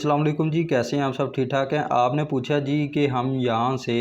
अस्सलाम वालेकुम जी, कैसे हैं आप? सब ठीक ठाक हैं। आपने पूछा जी कि हम यहाँ से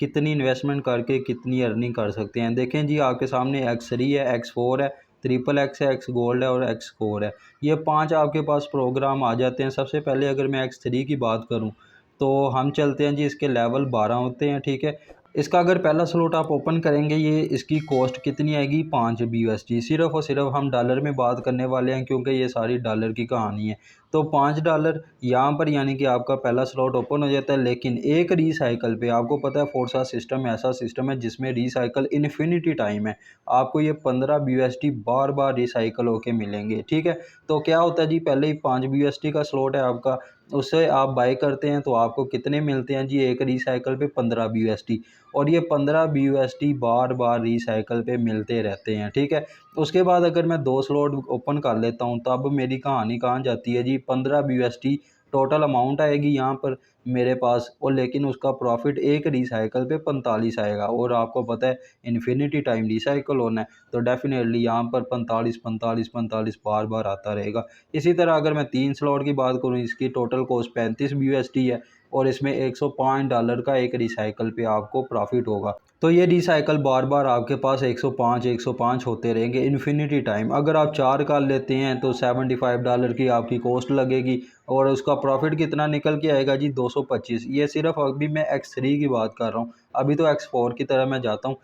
कितनी इन्वेस्टमेंट करके कितनी अर्निंग कर सकते हैं। देखें जी, आपके सामने X3 है, X4 है, ट्रिपल एक्स है, एक्स गोल्ड है और एक्स कोर है। ये 5 आपके पास प्रोग्राम आ जाते हैं। सबसे पहले अगर मैं X3 की बात करूँ तो हम चलते हैं जी, इसके लेवल 12 होते हैं, ठीक है। इसका अगर पहला स्लॉट आप ओपन करेंगे, ये इसकी कॉस्ट कितनी आएगी? 5 BUSD। सिर्फ़ और सिर्फ हम डॉलर में बात करने वाले हैं क्योंकि ये सारी डॉलर की कहानी है। तो $5 यहाँ पर यानी कि आपका पहला स्लॉट ओपन हो जाता है। लेकिन एक रीसाइकल पे आपको पता है फोर्सा सिस्टम ऐसा सिस्टम है जिसमें रीसाइकल इन्फिनिटी टाइम है। आपको ये 15 BUSD बार बार रिसाइकल होके मिलेंगे, ठीक है। तो क्या होता है जी, पहले ही 5 BUSD का स्लॉट है आपका, उससे आप बाय करते हैं तो आपको कितने मिलते हैं जी? एक रिसाइकल पे 15 BUSD। और ये 15 BUSD बार बार रिसाइकल पे मिलते रहते हैं, ठीक है। उसके बाद अगर मैं 2 स्लॉट ओपन कर लेता हूँ तब मेरी कहानी कहाँ जाती है जी? 15 BUSD टोटल अमाउंट आएगी यहाँ पर मेरे पास, और लेकिन उसका प्रॉफिट एक रिसाइकल पे 45 आएगा। और आपको पता है इन्फिनिटी टाइम रिसाइकल होना है, तो डेफिनेटली यहाँ पर 45 45 45 बार बार आता रहेगा। इसी तरह अगर मैं 3 स्लॉट की बात करूँ, इसकी टोटल कॉस्ट 35 BUSD है और इसमें $105 का एक रिसाइकल पे आपको प्रॉफिट होगा। तो ये रिसाइकल बार बार आपके पास 105 होते रहेंगे इन्फिनिटी टाइम। अगर आप 4 कर लेते हैं तो $75 की आपकी कॉस्ट लगेगी और उसका प्रॉफिट कितना निकल के आएगा जी? 225। ये सिर्फ अभी मैं X3 की बात कर रहा हूँ, अभी तो X4 की तरह मैं जाता हूँ।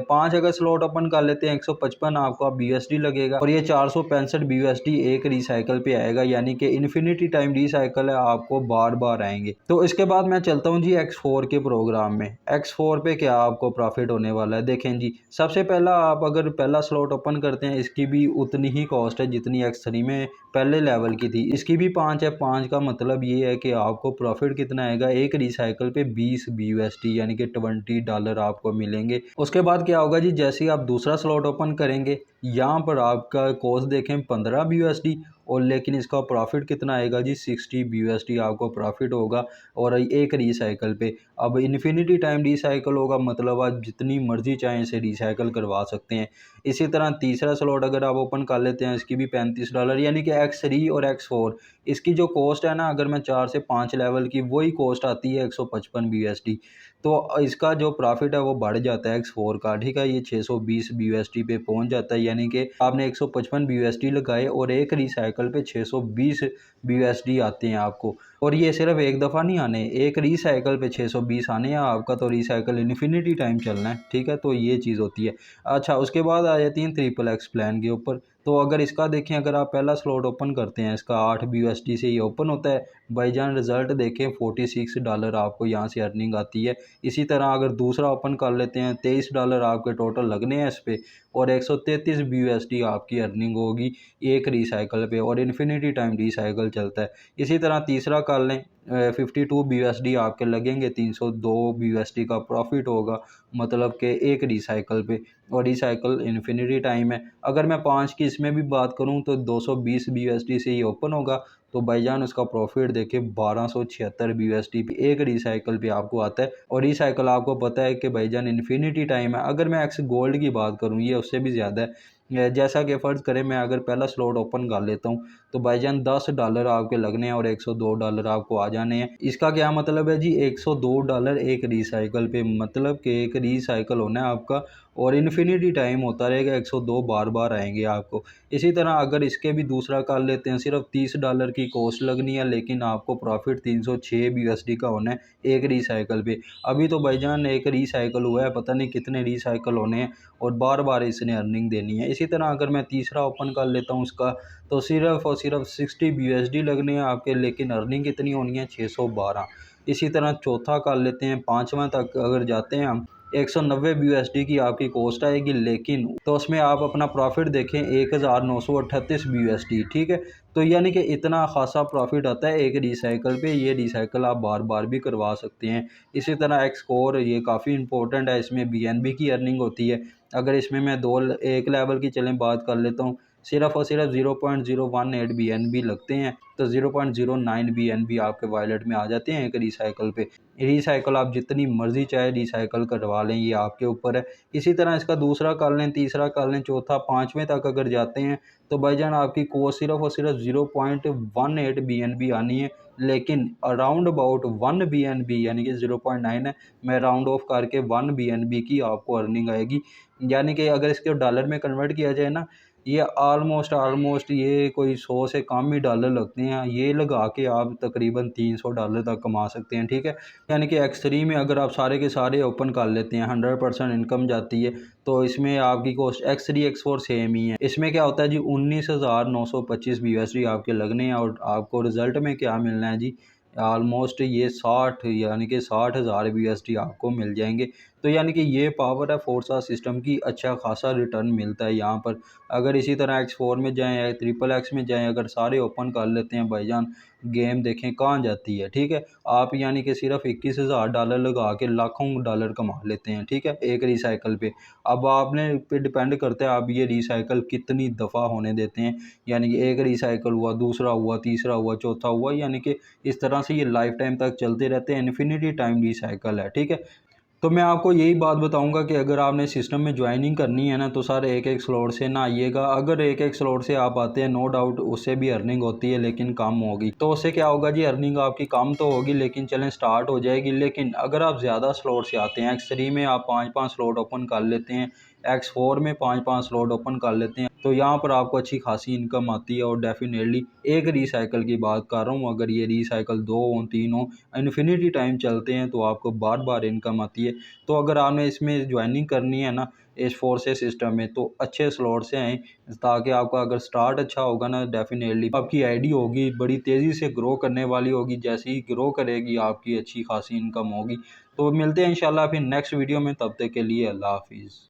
5 अगर स्लॉट ओपन कर लेते हैं, 155 आपका BUSD लगेगा और ये 465 BUSD एक रिसाइकल पे आएगा, यानी कि इन्फिनिटी टाइम रिसाइकल है, आपको बार बार आएंगे। तो इसके बाद मैं चलता हूँ जी X4 के प्रोग्राम में। X4 पे क्या आपको प्रॉफिट होने वाला है, देखें जी। सबसे पहला आप अगर पहला स्लॉट ओपन करते हैं, इसकी भी उतनी ही कॉस्ट है जितनी X3 में पहले लेवल की थी। इसकी भी 5 है। 5 का मतलब ये है कि आपको प्रॉफिट कितना आएगा? एक रिसाइकल पे 20 BUSD यानी कि $20 आपको मिलेंगे। उसके बाद क्या होगा जी, जैसे ही आप दूसरा स्लॉट ओपन करेंगे, यहाँ पर आपका कॉस्ट देखें 15 BUSD, और लेकिन इसका प्रॉफिट कितना आएगा जी? 60 BUSD आपको प्रॉफिट होगा और एक रिसाइकल पे। अब इन्फिनिटी टाइम रिसाइकल होगा, मतलब आप जितनी मर्जी चाहें इसे रिसाइकल करवा सकते हैं। इसी तरह तीसरा स्लॉट अगर आप ओपन कर लेते हैं, इसकी भी $35 यानी कि X3 और X4 इसकी जो कॉस्ट है ना, अगर मैं 4 से 5 लेवल की, वही कॉस्ट आती है 155 BUSD। तो इसका जो प्रॉफिट है वो बढ़ जाता है X4 का, ठीक है। ये 620 BUSD पे पहुंच जाता है, यानी कि आपने 155 BUSD लगाए और एक रिसाइकल पे 620 BUSD आते हैं आपको। और ये सिर्फ एक दफ़ा नहीं आने, एक रिसाइकल पे 620 आने हैं आपका, तो रिसाइकल इन्फिनिटी टाइम चलना है, ठीक है। तो ये चीज़ होती है। अच्छा, उसके बाद आ जाती हैं ट्रिपल एक्स प्लान के ऊपर। तो अगर इसका देखें, अगर आप पहला स्लॉट ओपन करते हैं, इसका 8 BUSD से ये ओपन होता है। बाईजान रिज़ल्ट देखें, $46 आपको यहाँ से अर्निंग आती है। इसी तरह अगर दूसरा ओपन कर लेते हैं, $23 आपके टोटल लगने हैं इस पे और 133 BUSD आपकी अर्निंग होगी एक रिसाइकल पे, और इन्फिनिटी टाइम रिसाइकल चलता है। इसी तरह तीसरा कर लें, 52 BUSD आपके लगेंगे, 302 BUSD का प्रॉफिट होगा, मतलब कि एक रिसाइकल पे, और रिसाइकल इन्फिनिटी टाइम है। अगर मैं 5 की इसमें भी बात करूं तो 220 BUSD से ये ओपन होगा, तो भाईजान उसका प्रॉफिट देखिए 1276 BUSD पे एक रिसाइकल पे आपको आता है। और रिसाइकल आपको पता है कि भाईजान इन्फिनिटी टाइम है। अगर मैं एक्स गोल्ड की बात करूँ, ये उससे भी ज़्यादा है। जैसा कि फ़र्ज़ करें मैं अगर पहला स्लॉट ओपन कर लेता हूँ, तो भाईजान $10 आपके लगने हैं और $102 आपको आ जाने हैं। इसका क्या मतलब है जी? $102 एक रिसाइकल पे, मतलब कि एक रिसाइकल होना है आपका और इन्फिनिटी टाइम होता रहेगा, 102 बार बार आएंगे आपको। इसी तरह अगर इसके भी दूसरा कर लेते हैं, सिर्फ $30 की कॉस्ट लगनी है, लेकिन आपको प्रॉफिट 306 BUSD का होना है एक रिसाइकल पे। अभी तो भाईजान एक रिसाइकल हुआ है, पता नहीं कितने रिसाइकल होने हैं और बार बार इसने अर्निंग देनी है। इसी तरह अगर मैं तीसरा ओपन कर लेता हूँ उसका, तो सिर्फ और सिर्फ 60 BUSD लगने हैं आपके, लेकिन अर्निंग कितनी होनी है? 612। इसी तरह चौथा कर लेते हैं, पाँचवा तक अगर जाते हैं हम, 190 BUSD की आपकी कॉस्ट आएगी, लेकिन तो उसमें आप अपना प्रॉफिट देखें 1938 BUSD, ठीक है। तो यानी कि इतना खासा प्रॉफिट आता है एक रिसाइकल पे। ये रिसाइकल आप बार बार भी करवा सकते हैं। इसी तरह एक्स कोर, ये काफ़ी इंपॉर्टेंट है, इसमें BNB की अर्निंग होती है। अगर इसमें मैं एक लेवल की चलें बात कर लेता हूँ, सिर्फ और सिर्फ 0.018 BNB लगते हैं, तो 0.09 BNB आपके वॉलेट में आ जाते हैं एक रिसाइकल पे। रिसाइकल आप जितनी मर्जी चाहे रिसाइकल करवा लें, ये आपके ऊपर है। इसी तरह इसका दूसरा कर लें, तीसरा कर लें, चौथा, पाँचवें तक अगर जाते हैं तो भाईजान आपकी कॉस्ट सिर्फ और सिर्फ 0.18 BNB आनी है। लेकिन अराउंड अबाउट 1 BNB यानी कि 0.9 है, मैं राउंड ऑफ करके 1 BNB की आपको अर्निंग आएगी। यानी कि अगर इसके डॉलर में कन्वर्ट किया जाए ना, ये ऑलमोस्ट ये कोई 100 से कम ही डॉलर लगते हैं। ये लगा के आप तकरीबन $300 तक कमा सकते हैं, ठीक है। यानी कि X3 में अगर आप सारे के सारे ओपन कर लेते हैं, 100% इनकम जाती है, तो इसमें आपकी कॉस्ट X3 X4 सेम ही है। इसमें क्या होता है जी, 19,925 BUSD आपके लगने हैं, और आपको रिजल्ट में क्या मिलना है जी, ऑलमोस्ट ये 60 यानी कि 60,000 BUSD आपको मिल जाएंगे। तो यानी कि ये पावर है फोर्सा सिस्टम की, अच्छा खासा रिटर्न मिलता है यहाँ पर। अगर इसी तरह X4 में जाएँ या XXX में जाएँ, अगर सारे ओपन कर लेते हैं भाईजान, गेम देखें कहाँ जाती है, ठीक है। आप यानी कि सिर्फ $21,000 लगा के लाखों डॉलर कमा लेते हैं, ठीक है, एक रिसाइकल पे। अब आपने पे डिपेंड करता है आप ये रिसाइकल कितनी दफ़ा होने देते हैं। यानी कि एक रिसाइकल हुआ, दूसरा हुआ, तीसरा हुआ, चौथा हुआ, यानी कि इस तरह से ये लाइफ टाइम तक चलते रहते हैं, इन्फिनिटी टाइम रिसाइकल है, ठीक है। तो मैं आपको यही बात बताऊंगा कि अगर आपने सिस्टम में ज्वाइनिंग करनी है ना, तो सर एक एक स्लॉट से ना आइएगा। अगर एक एक स्लॉट से आप आते हैं, नो डाउट उससे भी अर्निंग होती है, लेकिन कम होगी। तो उससे क्या होगा जी, अर्निंग आपकी कम तो होगी, लेकिन चलें स्टार्ट हो जाएगी। लेकिन अगर आप ज़्यादा स्लॉट से आते हैं, X3 में आप 5-5 स्लॉट ओपन कर लेते हैं, X4 में 5-5 स्लॉट ओपन कर लेते हैं, तो यहाँ पर आपको अच्छी खासी इनकम आती है। और डेफिनेटली एक रिसाइकल की बात कर रहा हूँ, अगर ये रिसाइकल 2 हो, 3 हो, इन्फिनिटी टाइम चलते हैं, तो आपको बार बार इनकम आती है। तो अगर आपने इसमें ज्वाइनिंग करनी है ना, इस फोर्से सिस्टम में, तो अच्छे स्लॉट से आएँ, ताकि आपका अगर स्टार्ट अच्छा होगा ना, डेफिनेटली आपकी आईडी होगी बड़ी तेज़ी से ग्रो करने वाली होगी। जैसे ही ग्रो करेगी आपकी अच्छी खासी इनकम होगी। तो मिलते हैं इंशाल्लाह फिर नेक्स्ट वीडियो में, तब तक के लिए अल्लाह हाफिज़।